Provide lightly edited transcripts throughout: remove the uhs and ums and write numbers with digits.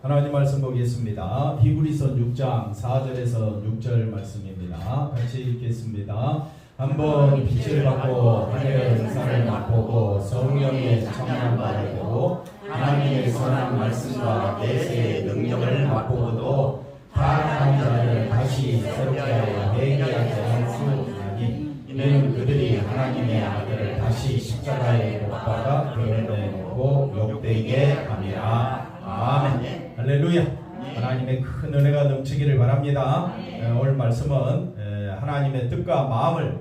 하나님 말씀 보겠습니다. 히브리서 6장 4절에서 6절 말씀입니다. 같이 읽겠습니다. 한번 빛을 받고 하늘의 은사를 맛보고 성령의 참여한 바를 보고 하나님의 선한 말씀과 내세의 능력을 맛보고도 타락한 자를 다시 새롭게 하여 회개하게 할 수 없나니 이는 그들이 하나님의 아들을 다시 십자가에 못 박아 드러내고 욕되게 함이라. 아멘. 할렐루야. 하나님의 큰 은혜가 넘치기를 바랍니다. 오늘 말씀은 하나님의 뜻과 마음을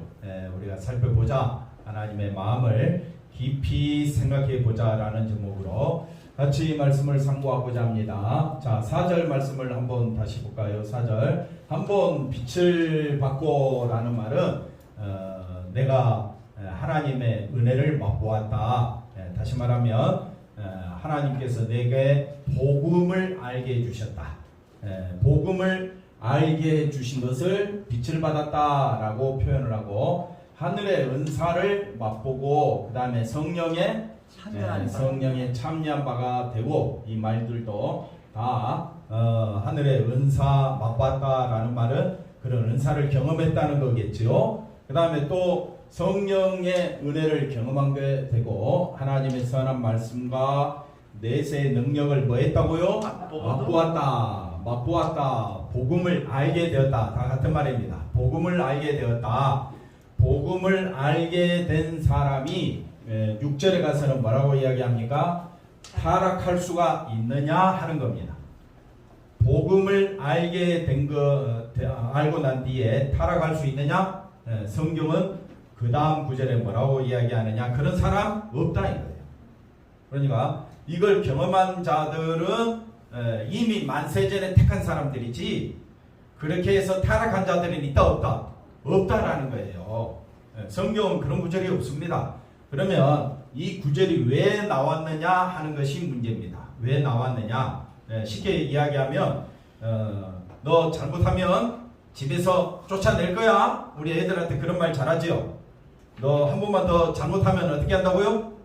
우리가 살펴보자. 하나님의 마음을 깊이 생각해 보자라는 제목으로 같이 말씀을 상고하고자 합니다. 자, 4절 말씀을 한번 다시 볼까요? 4절. 한번 빛을 받고 라는 말은 내가 하나님의 은혜를 맛보았다. 다시 말하면 하나님께서 내게 복음을 알게 해주셨다. 복음을 알게 해주신 것을 빛을 받았다라고 표현을 하고 하늘의 은사를 맛보고 그 다음에 성령에 참여한 바가 되고 이 말들도 다 하늘의 은사 맛봤다라는 말은 그런 은사를 경험했다는 거겠죠. 그 다음에 또 성령의 은혜를 경험한 게 되고 하나님의 선한 말씀과 내세의 능력을 뭐 했다고요? 맛보았다. 복음을 알게 되었다. 다 같은 말입니다. 복음을 알게 되었다. 복음을 알게 된 사람이 6절에 가서는 뭐라고 이야기합니까? 타락할 수가 있느냐 하는 겁니다. 복음을 알게 된 알고 난 뒤에 타락할 수 있느냐? 성경은 그 다음 구절에 뭐라고 이야기하느냐? 그런 사람 없다 이거예요. 그러니까 이걸 경험한 자들은 이미 만세전에 택한 사람들이지 그렇게 해서 타락한 자들은 있다 없다? 없다라는 거예요. 성경은 그런 구절이 없습니다. 그러면 이 구절이 왜 나왔느냐 하는 것이 문제입니다. 왜 나왔느냐? 쉽게 이야기하면 너 잘못하면 집에서 쫓아낼 거야. 우리 애들한테 그런 말 잘하지요. 너 한 번만 더 잘못하면 어떻게 한다고요?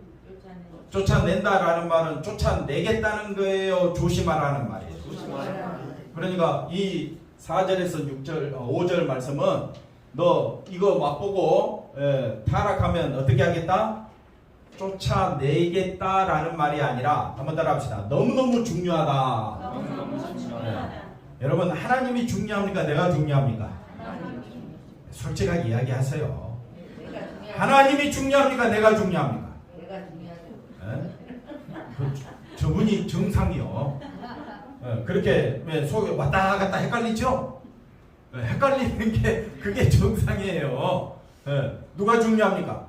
쫓아낸다라는 말은 쫓아내겠다는 거예요. 조심하라는 말이에요. 그러니까 이 4절에서 5절 말씀은 너 이거 맛보고 타락하면 어떻게 하겠다? 쫓아내겠다라는 말이 아니라 한번 따라 합시다. 너무너무 중요하다. 여러분 하나님이 중요합니까? 내가 중요합니까? 솔직하게 이야기하세요. 하나님이 중요합니까? 내가 중요합니까? 저분이 정상이요. 그렇게 속에 왔다 갔다 헷갈리죠? 헷갈리는 게 그게 정상이에요. 누가 중요합니까?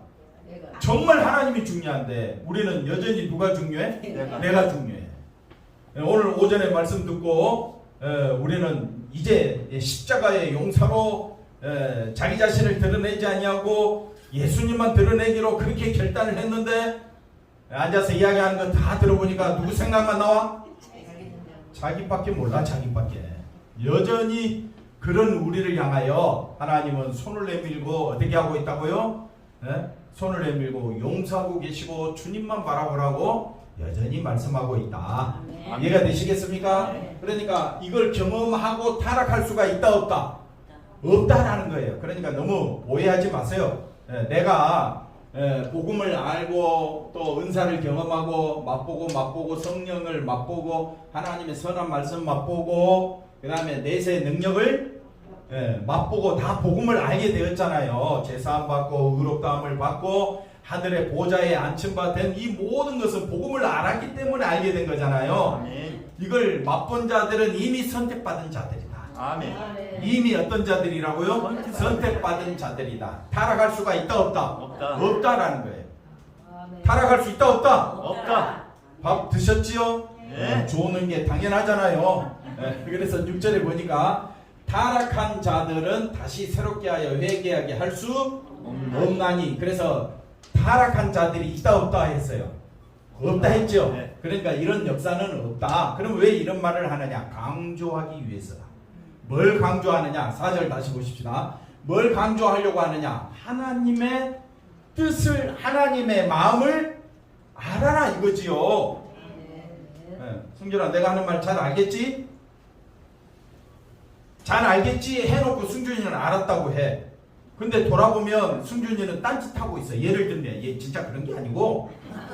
정말 하나님이 중요한데 우리는 여전히 누가 중요해? 내가 중요해. 오늘 오전에 말씀 듣고 우리는 이제 십자가의 용사로 자기 자신을 드러내지 아니하고 예수님만 드러내기로 그렇게 결단을 했는데 앉아서 이야기하는 거 다 들어보니까 누구 생각만 나와? 자기밖에 몰라. 자기밖에. 여전히 그런 우리를 향하여 하나님은 손을 내밀고 어떻게 하고 있다고요? 손을 내밀고 용서하고 계시고 주님만 바라보라고 여전히 말씀하고 있다. 이해가 되시겠습니까? 그러니까 이걸 경험하고 타락할 수가 있다 없다? 없다라는 거예요. 그러니까 너무 오해하지 마세요. 내가 복음을 알고 또 은사를 경험하고 맛보고 성령을 맛보고 하나님의 선한 말씀 맛보고 그 다음에 내세의 능력을 맛보고 다 복음을 알게 되었잖아요. 제사함 받고 의롭다함을 받고 하늘의 보좌에 앉힌바된 이 모든 것은 복음을 알았기 때문에 알게 된 거잖아요. 아멘. 이걸 맛본 자들은 이미 선택받은 자들이다. 아멘. 이미 어떤 자들이라고요? 선택받은 자들이다. 타락할 수가 있다 없다? 없다라는 거예요. 아멘. 타락할 수 있다 없다? 없다. 밥 드셨지요? 네. 좋은 게 당연하잖아요. 그래서 6절에 보니까 타락한 자들은 다시 새롭게 하여 회개하게 할 수 없나니. 그래서 타락한 자들이 있다 없다 했어요. 없다 했죠. 네. 그러니까 이런 역사는 없다. 그럼 왜 이런 말을 하느냐? 강조하기 위해서다. 뭘 강조하느냐? 4절 다시 보십시다. 뭘 강조하려고 하느냐? 하나님의 뜻을, 하나님의 마음을 알아라 이거지요. 승준아, 내가 하는 말 잘 알겠지? 잘 알겠지? 해놓고 승준이는 알았다고 해. 근데 돌아보면 승준이는 딴짓하고 있어. 예를 들면 얘 진짜 그런 게 아니고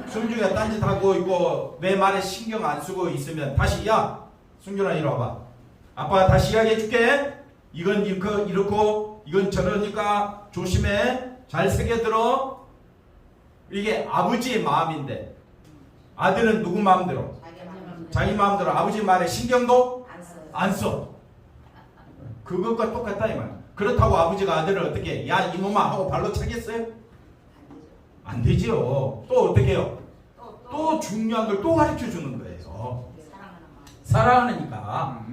승준이가 딴짓하고 있고 내 말에 신경 안 쓰고 있으면 다시, 야 승준아 이리 와봐. 아빠가 다시 이야기해 줄게. 이건 이렇고 이건 저러니까 조심해. 잘 새겨들어. 이게 아버지의 마음인데 아들은 누구 마음대로? 자기 마음대로. 아버지 말에 신경도 안 써. 그것과 똑같다 이 말. 그렇다고 아버지가 아들을 어떻게 야 이놈아 하고 발로 차겠어요? 안 되지요. 또 어떻게 해요? 또 중요한 걸 또 가르쳐 주는 거예요. 사랑하니까.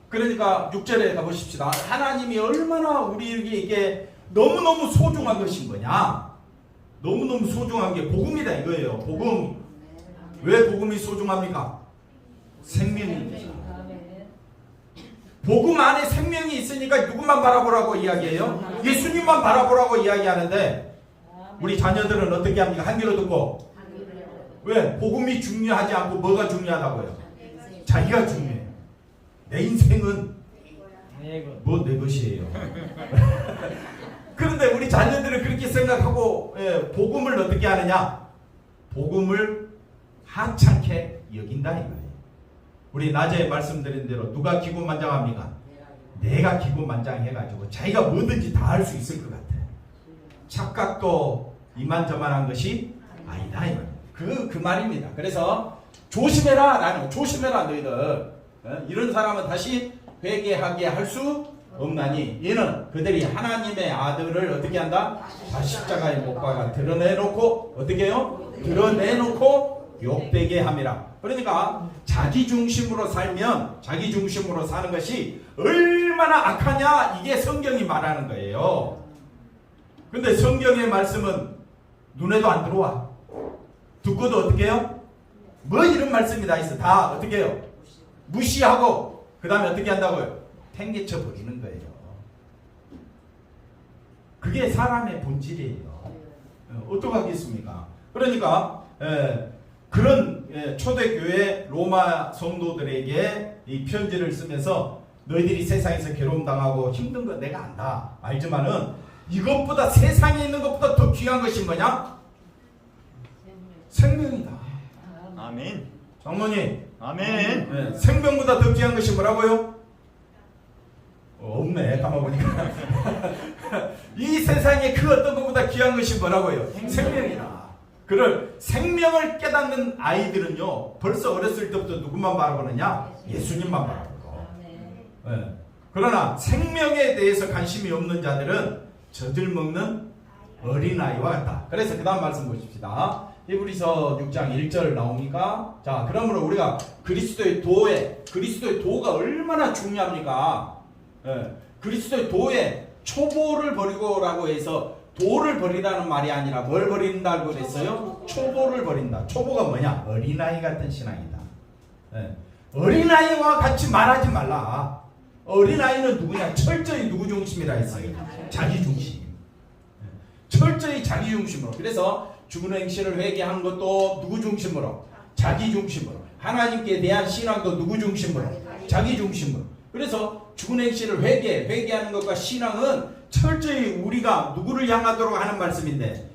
그러니까 6절에 가보십시다. 하나님이 얼마나 우리에게 너무너무 소중한 것인 거냐. 너무너무 소중한 게 복음이다 이거예요. 복음. 왜 복음이 소중합니까? 생명입니다. 복음 안에 생명이 있으니까 누구만 바라보라고 이야기해요? 예수님만 바라보라고 이야기하는데 우리 자녀들은 어떻게 합니까? 한 귀로 듣고. 왜? 복음이 중요하지 않고 뭐가 중요하다고요? 자기가 중요해요. 내 인생은 뭐 내 것이에요. 그런데 우리 자녀들은 그렇게 생각하고 복음을 어떻게 하느냐? 복음을 하찮게 여긴다 이 말이에요. 우리 낮에 말씀드린 대로 누가 기고만장합니까? 내가 기고만장해가지고 자기가 뭐든지 다 할 수 있을 것 같아. 착각도 이만저만한 것이 아니다 이 말이에요. 그 말입니다. 그래서 조심해라. 나는 조심해라 너희들. 이런 사람은 다시 회개하게 할 수 없나니 얘는 그들이 하나님의 아들을 어떻게 한다? 다 십자가에 못 박아 드러내놓고 어떻게 해요? 드러내놓고 욕되게 함이라. 그러니까 자기 중심으로 살면 자기 중심으로 사는 것이 얼마나 악하냐 이게 성경이 말하는 거예요. 근데 성경의 말씀은 눈에도 안 들어와. 듣고도 어떻게 해요? 뭐 이런 말씀이 다 있어. 다 어떻게 해요? 무시하고 그 다음에 어떻게 한다고요? 팽개쳐 버리는 거예요. 그게 사람의 본질이에요. 어떡하겠습니까? 그러니까 그런 초대교회 로마 성도들에게 이 편지를 쓰면서 너희들이 세상에서 괴로움 당하고 힘든 거 내가 안다. 알지만은 이것보다 세상에 있는 것보다 더 귀한 것이 뭐냐? 생명이다. 아멘. 장모님. 아멘. 생명보다 더 귀한 것이 뭐라고요? 없네. 가만보니까. 이 세상에 그 어떤 것보다 귀한 것이 뭐라고요? 생명이다. 그를 생명을 깨닫는 아이들은요 벌써 어렸을 때부터 누구만 바라보느냐? 예수님만 바라보고. 그러나 생명에 대해서 관심이 없는 자들은 젖을 먹는 어린아이와 같다. 그래서 그 다음 말씀 보십시다. 히브리서 6장 1절 나옵니까? 자, 그러므로 우리가 그리스도의 도가 얼마나 중요합니까? 그리스도의 도에 초보를 버리고라고 해서 도를 버리라는 말이 아니라 뭘 버린다고 그랬어요? 초보를 버린다. 초보가 뭐냐? 어린아이 같은 신앙이다. 어린아이와 같이 말하지 말라. 어린아이는 누구냐? 철저히 누구 중심이라 했어요? 자기 중심. 철저히 자기 중심으로. 그래서 죽은 행실을 회개하는 것도 누구 중심으로? 자기 중심으로. 하나님께 대한 신앙도 누구 중심으로? 자기 중심으로. 그래서 죽은 행실을 회개하는 것과 신앙은 철저히 우리가 누구를 향하도록 하는 말씀인데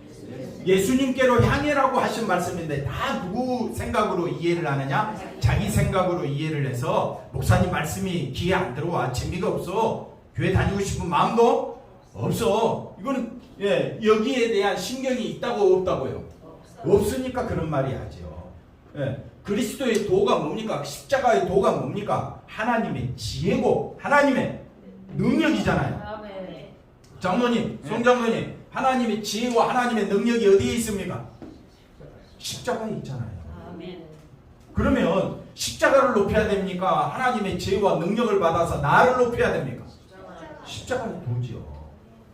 예수님께로 향해라고 하신 말씀인데 다 누구 생각으로 이해를 하느냐? 자기 생각으로 이해를 해서 목사님 말씀이 귀에 안 들어와. 재미가 없어. 교회 다니고 싶은 마음도 없어. 이거는 여기에 대한 신경이 있다고 없다고요? 없으니까 그런 말이 하죠. 그리스도의 도가 뭡니까? 십자가의 도가 뭡니까? 하나님의 지혜고 하나님의 능력이잖아요. 장로님, 송장로님, 하나님의 지혜와 하나님의 능력이 어디에 있습니까? 십자가에 있잖아요. 그러면 십자가를 높여야 됩니까? 하나님의 지혜와 능력을 받아서 나를 높여야 됩니까? 십자가의 도지요.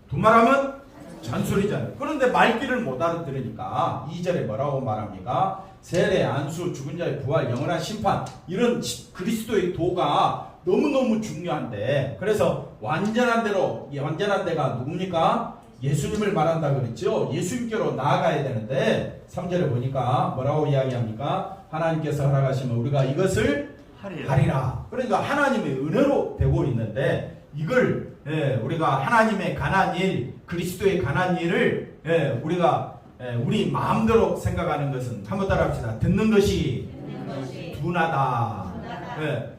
두 말하면 잔소리잖아요. 그런데 말귀를 못 알아들으니까 2절에 뭐라고 말합니까? 세례, 안수, 죽은 자의 부활, 영원한 심판, 이런 그리스도의 도가 너무너무 중요한데, 그래서 완전한 데가 누굽니까? 예수님을 말한다 그랬죠. 예수님께로 나아가야 되는데 3절에 보니까 뭐라고 이야기합니까? 하나님께서 허락하시면 우리가 이것을 하리라. 그러니까 하나님의 은혜로 되고 있는데 이걸 우리가 하나님의 관한 일, 그리스도의 관한 일을 우리가 우리 마음대로 생각하는 것은 한번 따라합시다. 듣는 것이 둔하다.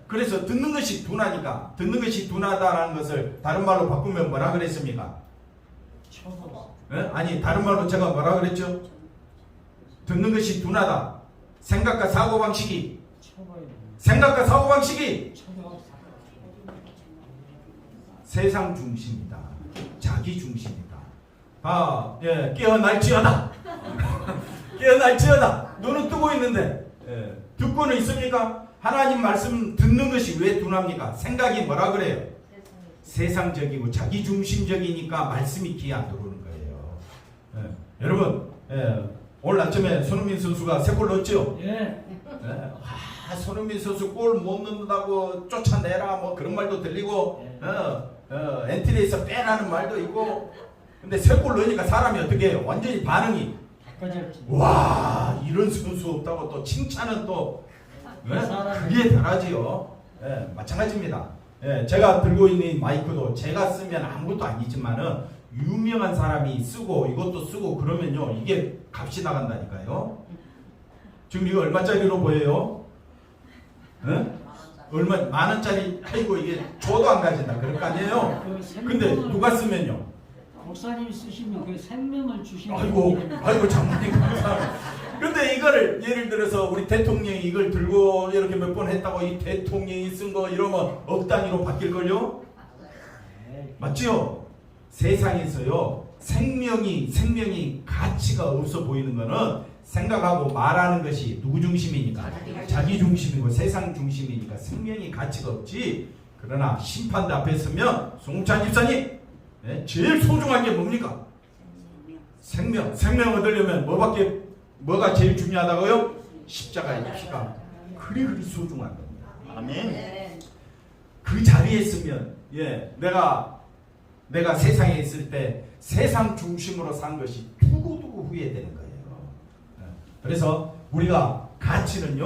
그래서 듣는 것이 둔하니까 듣는 것이 둔하다라는 것을 다른 말로 바꾸면 뭐라 그랬습니까? 아니 다른 말로 제가 뭐라 그랬죠? 듣는 것이 둔하다. 생각과 사고방식이 세상 중심이다. 자기 중심이다. 깨어날지어다. 깨어날지어다. 눈은 뜨고 있는데 듣고는 있습니까? 하나님 말씀 듣는 것이 왜 둔합니까? 생각이 뭐라 그래요? 세상적이고 자기 중심적이니까 말씀이 귀에 안 들어오는 거예요. 여러분 오늘 아침에 손흥민 선수가 3골 넣었죠? 손흥민 선수 골 못 넣는다고 쫓아내라 뭐 그런 말도 들리고 엔트리에서 빼라는 말도 있고 근데 3골 넣으니까 사람이 어떻게 해요? 완전히 반응이 와 이런 선수 없다고 또 칭찬은 또 그게 다르지요. 마찬가지입니다. 제가 들고 있는 마이크도 제가 쓰면 아무것도 아니지만은 유명한 사람이 쓰고 이것도 쓰고 그러면요 이게 값이 나간다니까요. 지금 이거 얼마짜리로 보여요? 얼마 만원짜리 아이고 이게 줘도 안 가진다 그럴 거 아니에요. 근데 누가 쓰면요? 목사님이 쓰시면 그 생명을 주시는 아이고 장모님 감사합니다. 근데 이거를 예를 들어서 우리 대통령이 이걸 들고 이렇게 몇 번 했다고 이 대통령이 쓴 거 이러면 억 단위로 바뀔걸요? 맞지요? 세상에서요 생명이 가치가 없어 보이는 거는 생각하고 말하는 것이 누구 중심이니까? 자기 중심이고 세상 중심이니까 생명이 가치가 없지. 그러나 심판대 앞에 서면 송찬 집사님 제일 소중한 게 뭡니까? 생명 얻으려면 뭐가 제일 중요하다고요? 십자가의 피가 그리 소중한 겁니다. 아멘. 그 자리에 있으면 내가 세상에 있을 때 세상 중심으로 산 것이 두고두고 후회되는 거예요. 그래서 우리가 가치는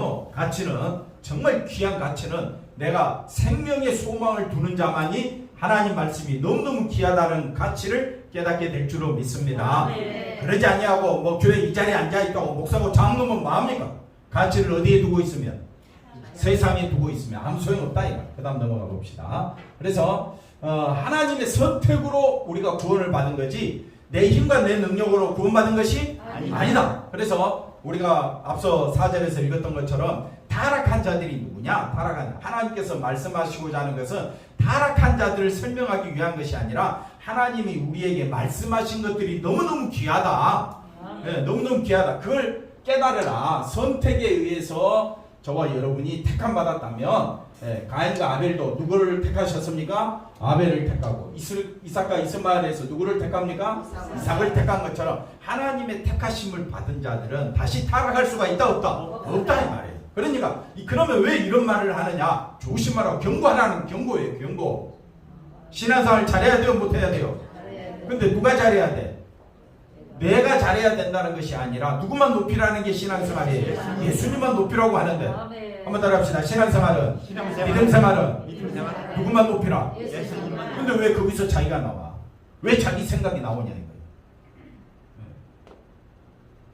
정말 귀한 가치는 내가 생명의 소망을 두는 자만이 하나님 말씀이 너무너무 귀하다는 가치를 깨닫게 될 줄로 믿습니다. 그러지 아니하고 뭐 교회 이 자리에 앉아있다고 목사고 장로면 뭐합니까? 가치를 어디에 두고 있으면? 세상에 두고 있으면 아무 소용없다 이거. 그 다음 넘어가 봅시다. 그래서 하나님의 선택으로 우리가 구원을 받은 거지 내 힘과 내 능력으로 구원받은 것이 아니다. 그래서 우리가 앞서 4절에서 읽었던 것처럼 타락한 자들이 누구냐? 하나님께서 말씀하시고자 하는 것은 타락한 자들을 설명하기 위한 것이 아니라 하나님이 우리에게 말씀하신 것들이 너무너무 귀하다. 너무너무 귀하다. 그걸 깨달으라. 선택에 의해서 저와 여러분이 택함 받았다면 가인과 아벨도 누구를 택하셨습니까? 아벨을 택하고 이삭과 이스마엘에서 누구를 택합니까? 이삭을 택한 것처럼 하나님의 택하심을 받은 자들은 다시 타락할 수가 있다 없다? 없다 이 말이에요. 그러니까 그러면 왜 이런 말을 하느냐? 조심하라고 경고하라는 경고예요. 경고. 신앙생활 잘해야 돼요? 못해야 돼요? 근데 누가 잘해야 돼? 내가 잘해야 된다는 것이 아니라 누구만 높이라는 게 신앙생활이에요. 예수님만 높이라고 하는데 한번 따라합시다. 신앙생활은 믿음생활은 누구만 높이라. 근데 왜 거기서 자기가 나와? 왜 자기 생각이 나오냐 이거예요.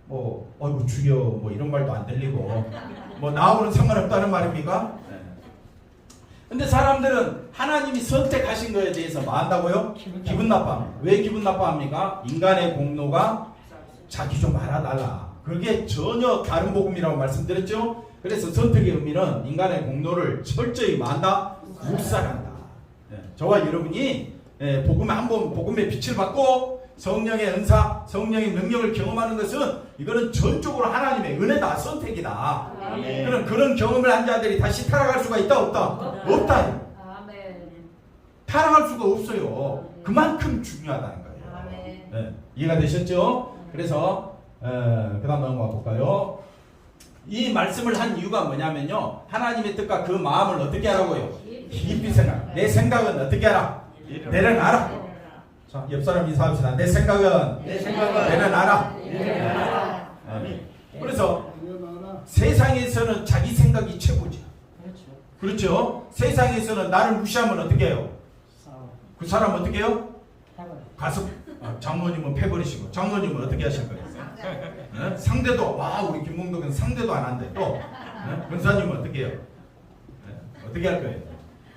뭐 어이구 주여 뭐 이런 말도 안 들리고 뭐 나하고는 상관없다는 말입니까? 근데 사람들은 하나님이 선택하신 거에 대해서 뭐 한다고요? 기분 나빠합니다. 왜 기분 나빠합니까? 인간의 공로가 자기 좀 알아달라. 그게 전혀 다른 복음이라고 말씀드렸죠? 그래서 선택의 의미는 인간의 공로를 철저히 만다? 묵살한다. 저와 여러분이 복음의 빛을 받고 성령의 은사, 성령의 능력을 경험하는 것은 이거는 전적으로 하나님의 은혜다, 선택이다. 그런 경험을 한 자들이 다시 타락할 수가 있다, 없다? 없다. 타락할 수가 없어요. 그만큼 중요하다는 거예요. 이해가 되셨죠? 그래서 그 다음 넘어가 볼까요? 이 말씀을 한 이유가 뭐냐면요, 하나님의 뜻과 그 마음을 어떻게 하라고요? 깊이 생각. 내 생각은 어떻게 하라? 내려놔라. 자, 옆 사람 인사합시다. 내 생각은 내려놔라. 그래서 세상에서는 자기 생각이 최고지. 그렇죠. 그렇죠? 세상에서는 나를 무시하면 어떻게 해요? 싸워. 그 사람 어떻게 해요? 해봐요. 가서 장모님은 패버리시고 장모님은 어떻게 하실 거예요? 네? 상대도 와 우리 김봉덕은 상대도 안 한대. 또 네? 권사님은 어떻게 해요? 네? 어떻게 할 거예요?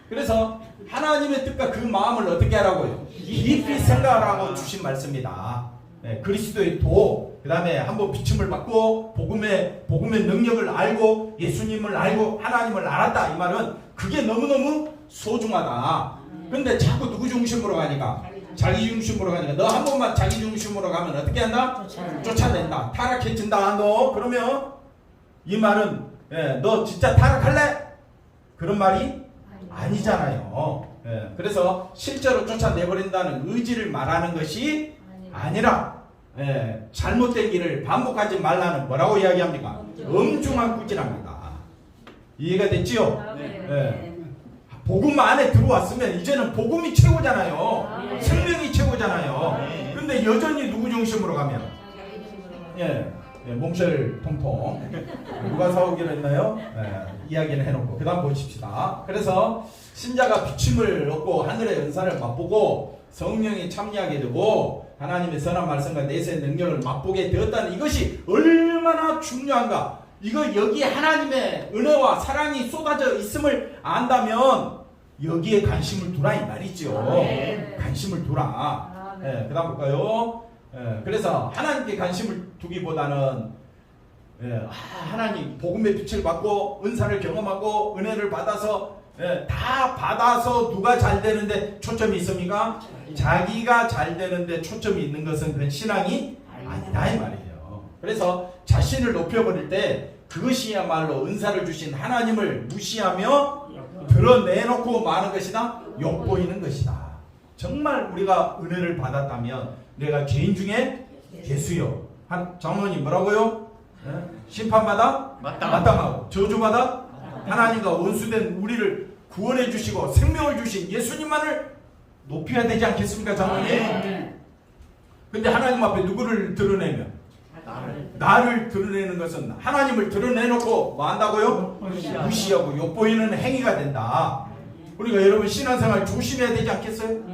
그래서 하나님의 뜻과 그 마음을 어떻게 하라고요? 깊이 생각하라고 주신 말씀이다. 네, 그리스도의 도, 그 다음에 한번 비침을 받고 복음의 능력을 알고 예수님을 알고 하나님을 알았다. 이 말은 그게 너무너무 소중하다. 근데 자꾸 누구 중심으로 가니까? 자기 중심으로 가니까 너 한 번만 자기 중심으로 가면 어떻게 한다? 쫓아낸다. 타락해진다. 너 그러면 이 말은 너 진짜 타락할래? 그런 말이 아니잖아요. 그래서 실제로 쫓아내버린다는 의지를 말하는 것이 아니라 잘못된 길을 반복하지 말라는 뭐라고 이야기합니까? 엄중한 꾸지랍니다. 이해가 됐지요? 복음 안에 들어왔으면 이제는 복음이 최고잖아요. 생명이 최고잖아요. 근데 여전히 누구 중심으로 가면? 몽쉘 통통 누가 사오기로 했나요? 이야기를 해놓고 그 다음 보십시다. 그래서 신자가 비침을 얻고 하늘의 은사를 맛보고 성령이 참여하게 되고 하나님의 선한 말씀과 내세의 능력을 맛보게 되었다는 이것이 얼마나 중요한가. 이거 여기 하나님의 은혜와 사랑이 쏟아져 있음을 안다면 여기에 관심을 두라 이 말이죠. 관심을 두라. 그 다음 볼까요? 그래서 하나님께 관심을 두기보다는 하나님 복음의 빛을 받고 은사를 경험하고 은혜를 받아서 다 받아서 누가 잘 되는데 초점이 있습니까? 자기가 잘 되는데 초점이 있는 것은 그건 신앙이 아니다 이 말이에요. 그래서 자신을 높여버릴 때 그것이야말로 은사를 주신 하나님을 무시하며 드러내놓고 마는 것이다. 욕보이는 것이다. 정말 우리가 은혜를 받았다면 내가 죄인 중에 예수요. 장로님 뭐라고요? 심판받아 마땅하고 저주받아 하나님과 원수된 우리를 구원해 주시고 생명을 주신 예수님만을 높여야 되지 않겠습니까, 장로님? 근데 하나님 앞에 누구를 드러내면? 나를 드러내는 것은 하나님을 드러내놓고 뭐 한다고요? 무시하고 욕보이는 행위가 된다. 우리가 여러분 신앙생활 조심해야 되지 않겠어요?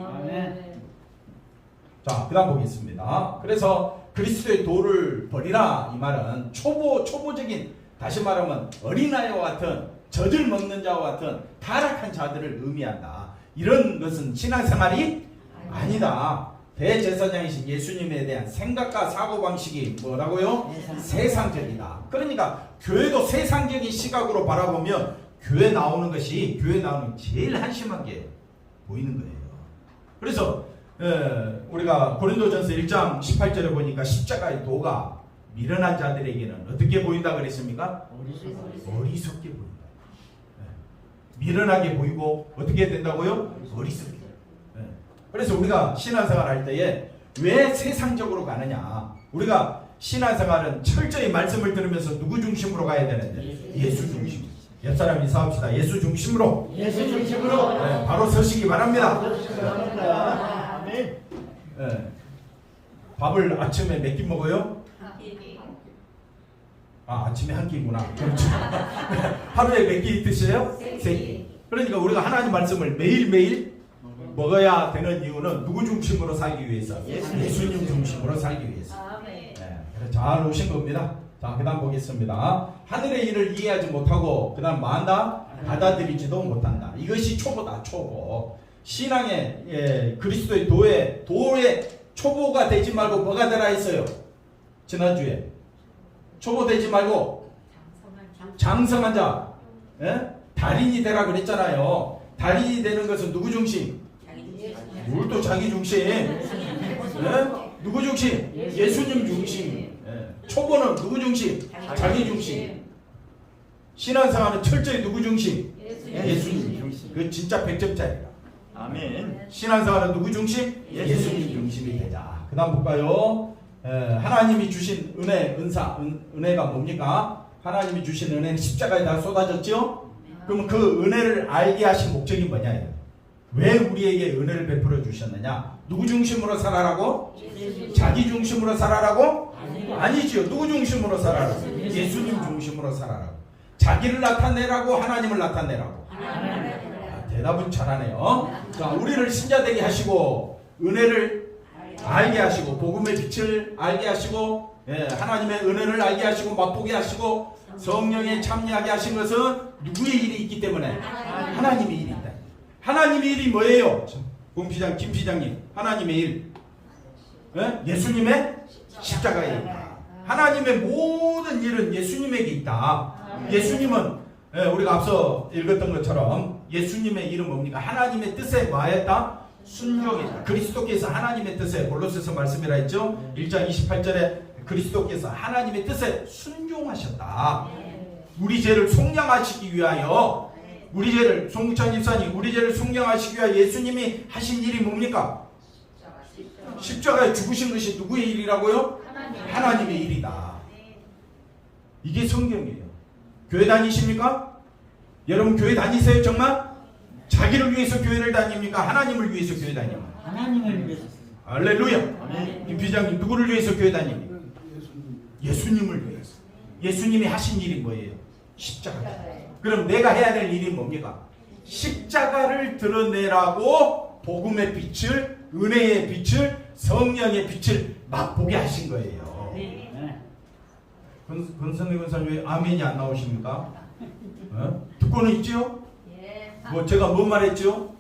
자, 그 다음 보겠습니다. 그래서 그리스도의 도를 버리라 이 말은 초보적인, 다시 말하면 어린아이와 같은 젖을 먹는 자와 같은 타락한 자들을 의미한다. 이런 것은 신앙생활이 아니다. 대제사장이신 예수님에 대한 생각과 사고방식이 뭐라고요? 세상적이다. 그러니까 교회도 세상적인 시각으로 바라보면 교회 나오는 제일 한심한 게 보이는 거예요. 그래서 우리가 고린도전서 1장 18절에 보니까 십자가의 도가 미련한 자들에게는 어떻게 보인다 그랬습니까? 어리석게 보인다. 미련하게 보이고 어떻게 된다고요? 어리석게. 그래서 우리가 신앙생활 할 때에 왜 세상적으로 가느냐? 우리가 신앙생활은 철저히 말씀을 들으면서 누구 중심으로 가야 되는데? 예수 중심. 옆사람 인사합시다. 예수 중심으로. 예수 중심으로. 바로 서시기 바랍니다. 밥을 아침에 몇 끼 먹어요? 아침에 한 끼구나. 그렇죠. 하루에 몇 끼 드세요? 3끼. 그러니까 우리가 하나님 말씀을 매일매일 먹어야 되는 이유는 누구 중심으로 살기 위해서? 예수님 중심으로 살기 위해서. 잘 오신 겁니다. 자, 그 다음 보겠습니다. 하늘의 일을 이해하지 못하고 그 다음 뭐 한다? 받아들이지도 못한다. 이것이 초보다. 초보. 신앙의 그리스도의 도의 초보가 되지 말고 뭐가 되라 했어요? 지난주에 초보 되지 말고 장성한 자, 달인이 되라 그랬잖아요. 달인이 되는 것은 누구 중심? 뭘또 자기 중심? 누구 중심? 예수님 중심. 초보는 누구 중심? 자기 중심. 신앙생활은 철저히 누구 중심? 예수님 중심. 그 진짜 100점짜리다. 아멘. 신앙생활은 누구 중심? 예수님 중심이 되자. 그 다음 볼까요? 하나님이 주신 은혜가 뭡니까? 하나님이 주신 은혜는 십자가에 다 쏟아졌죠? 그럼 그 은혜를 알게 하신 목적이 뭐냐? 왜 우리에게 은혜를 베풀어 주셨느냐? 누구 중심으로 살아라고? 자기 중심으로 살아라고? 아니지요. 누구 중심으로 살아라고? 예수님 중심으로 살아라고. 자기를 나타내라고? 하나님을 나타내라고? 대답은 잘하네요. 자, 우리를 신자되게 하시고 은혜를 알게 하시고 복음의 빛을 알게 하시고 하나님의 은혜를 알게 하시고 맛보게 하시고 성령에 참여하게 하신 것은 누구의 일이 있기 때문에 하나님의 일이 있다. 하나님의 일이 뭐예요? 공피장 김피장님, 하나님의 일 예수님의 십자가에 있다. 하나님의 모든 일은 예수님에게 있다. 예수님은 우리가 앞서 읽었던 것처럼 예수님의 일은 뭡니까? 하나님의 뜻에 뭐했다? 순종했다. 그리스도께서 하나님의 뜻에 골로새서 말씀이라 했죠. 1장 28절에 그리스도께서 하나님의 뜻에 순종하셨다. 우리 죄를 속량하시기 위하여 우리 죄를 송구찬 집사님 우리 죄를 속량하시기 위하여 예수님이 하신 일이 뭡니까? 십자가에 죽으신 것이 누구의 일이라고요? 하나님의 일이다. 이게 성경이에요. 교회 다니십니까? 여러분 교회 다니세요? 정말? 자기를 위해서 교회를 다닙니까? 하나님을 위해서 교회 다닙니까? 하나님을 위해서. 할렐루야. 김피장님 누구를 위해서 교회 다닙니까? 예수님을 위해서. 예수님이 하신 일이 뭐예요? 십자가. 그럼 내가 해야 될 일이 뭡니까? 십자가를 드러내라고 복음의 빛을, 은혜의 빛을, 성령의 빛을 맛보게 하신 거예요. 권선희 권사님 왜 아멘이 안 나오십니까? 듣고는 있죠? 뭐 제가 뭔 말했죠?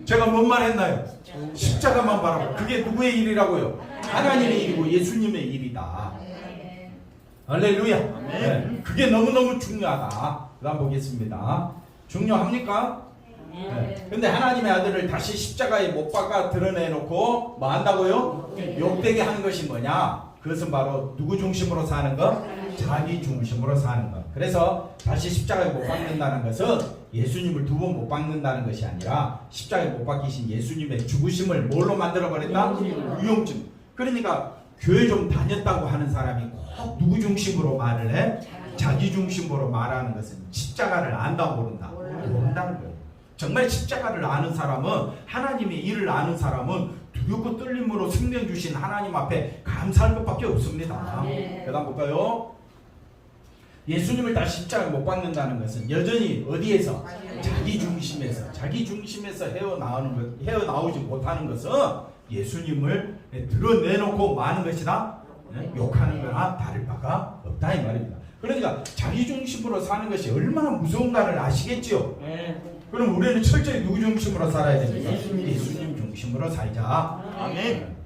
제가 뭔 말했나요? 십자가만 바라보. 그게 누구의 일이라고요? 하나님의 일이고 예수님의 일이다. 할렐루야. 네. 그게 너무너무 중요하다. 그 다음 보겠습니다. 중요합니까? 근데 하나님의 아들을 다시 십자가에 못 박아 드러내놓고 뭐 한다고요? 욕되게 하는 것이 뭐냐? 그것은 바로 누구 중심으로 사는 것? 자기 중심으로 사는 것. 그래서 다시 십자가에 못 박는다는 것은 예수님을 두 번 못 박는다는 것이 아니라 십자가에 못 박히신 예수님의 죽으심을 뭘로 만들어버렸다? 유용증. 그러니까 교회 좀 다녔다고 하는 사람이 꼭 누구 중심으로 말을 해? 자기 중심으로 말하는 것은 십자가를 안다 모른다? 모른다는 거예요. 정말 십자가를 아는 사람은 하나님의 일을 아는 사람은 두렵고 떨림으로 생명 주신 하나님 앞에 감사할 것밖에 없습니다. 그 다음 볼까요? 예수님을 다 십자가에 못 박는다는 것은 여전히 어디에서? 자기 중심에서 헤어나오지 못하는 것은 예수님을 드러내놓고 마는 것이다? 욕하는 거나 다를 바가 없다 이 말입니다. 그러니까 자기 중심으로 사는 것이 얼마나 무서운가를 아시겠지요? 그럼 우리는 철저히 누구 중심으로 살아야 됩니까? 예수님 중심으로 살자. 아멘.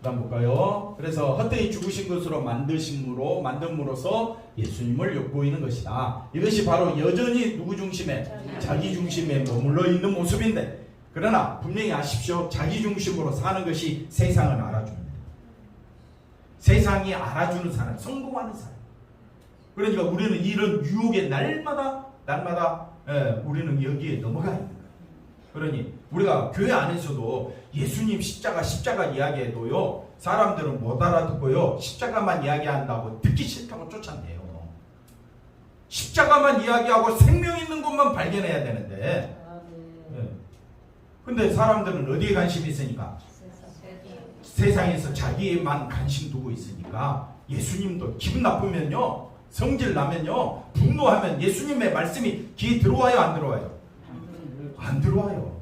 다음 볼까요? 그래서 헛되이 죽으신 것으로 만듦으로써 예수님을 엿보이는 것이다. 이것이 바로 여전히 누구 중심에? 자기 중심에 머물러 있는 모습인데, 그러나 분명히 아십시오. 자기 중심으로 사는 것이 세상은 알아줍니다. 세상이 알아주는 사람, 성공하는 사람. 그러니까 우리는 이런 유혹에 날마다 우리는 여기에 넘어가 있는 거예요. 그러니 우리가 교회 안에서도 예수님 십자가 이야기해도요, 사람들은 못 알아듣고요, 십자가만 이야기한다고 듣기 싫다고 쫓아내요. 십자가만 이야기하고 생명 있는 곳만 발견해야 되는데, 근데 사람들은 어디에 관심이 있으니까? 세상에서 자기에만 관심 두고 있으니까. 예수님도 기분 나쁘면요, 성질 나면요, 분노하면 예수님의 말씀이 귀에 들어와요, 안 들어와요? 안 들어와요.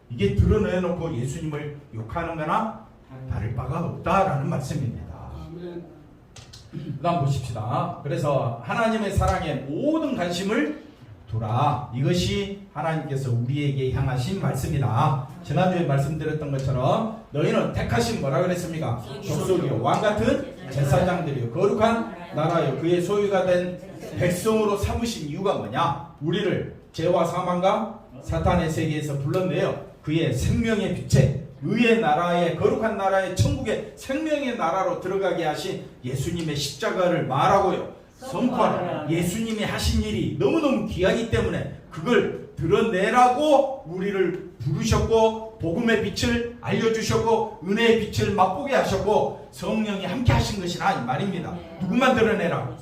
이게 드러내놓고 예수님을 욕하는 거나 다를 바가 없다라는 말씀입니다. 그 다음 보십시다. 그래서 하나님의 사랑에 모든 관심을 두라. 이것이 하나님께서 우리에게 향하신 말씀이다. 지난주에 말씀드렸던 것처럼 너희는 택하신 뭐라 그랬습니까? 족속이요, 왕같은 제사장들이요, 거룩한 나라요, 그의 소유가 된 백성으로 삼으신 이유가 뭐냐? 우리를 죄와 사망과 사탄의 세계에서 불러내어 그의 생명의 빛에, 의의 나라에, 거룩한 나라에, 천국의 생명의 나라로 들어가게 하신 예수님의 십자가를 말하고요, 선포하라. 예수님이 하신 일이 너무너무 귀하기 때문에 그걸 드러내라고 우리를 부르셨고, 복음의 빛을 알려주셨고, 은혜의 빛을 맛보게 하셨고, 성령이 함께 하신 것이라 이 말입니다. 누구만 드러내라?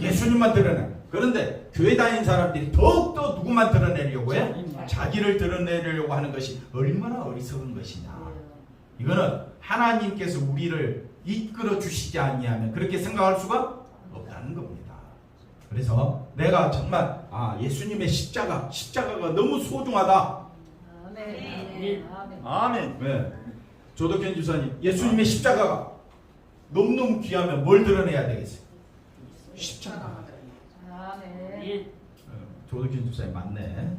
예수님만 드러내라. 그런데 교회 다니는 사람들이 더욱더 누구만 드러내려고 해? 자기를 드러내려고 하는 것이 얼마나 어리석은 것이냐. 이거는 하나님께서 우리를 이끌어 주시지 아니하면 그렇게 생각할 수가 없다는 겁니다. 그래서 내가 정말 예수님의 십자가가 너무 소중하다. 아멘. 네. 조덕현 주사님, 예수님의 십자가가 너무너무 귀하면 뭘 드러내야 되겠어요? 십자가. 조덕현 주사님 맞네.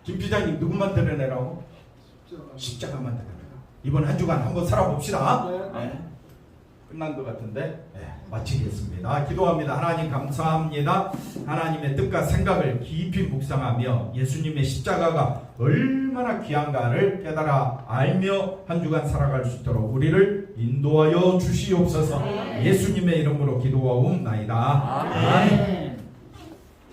김 피장님 누구만 드러내라고? 십자가만 드러내라. 이번 한 주간 한번 살아봅시다. 네. 끝난 것 같은데 마치겠습니다. 기도합니다. 하나님 감사합니다. 하나님의 뜻과 생각을 깊이 묵상하며 예수님의 십자가가 얼마나 귀한가를 깨달아 알며 한 주간 살아갈 수 있도록 우리를 인도하여 주시옵소서. 예수님의 이름으로 기도하옵나이다. 아멘.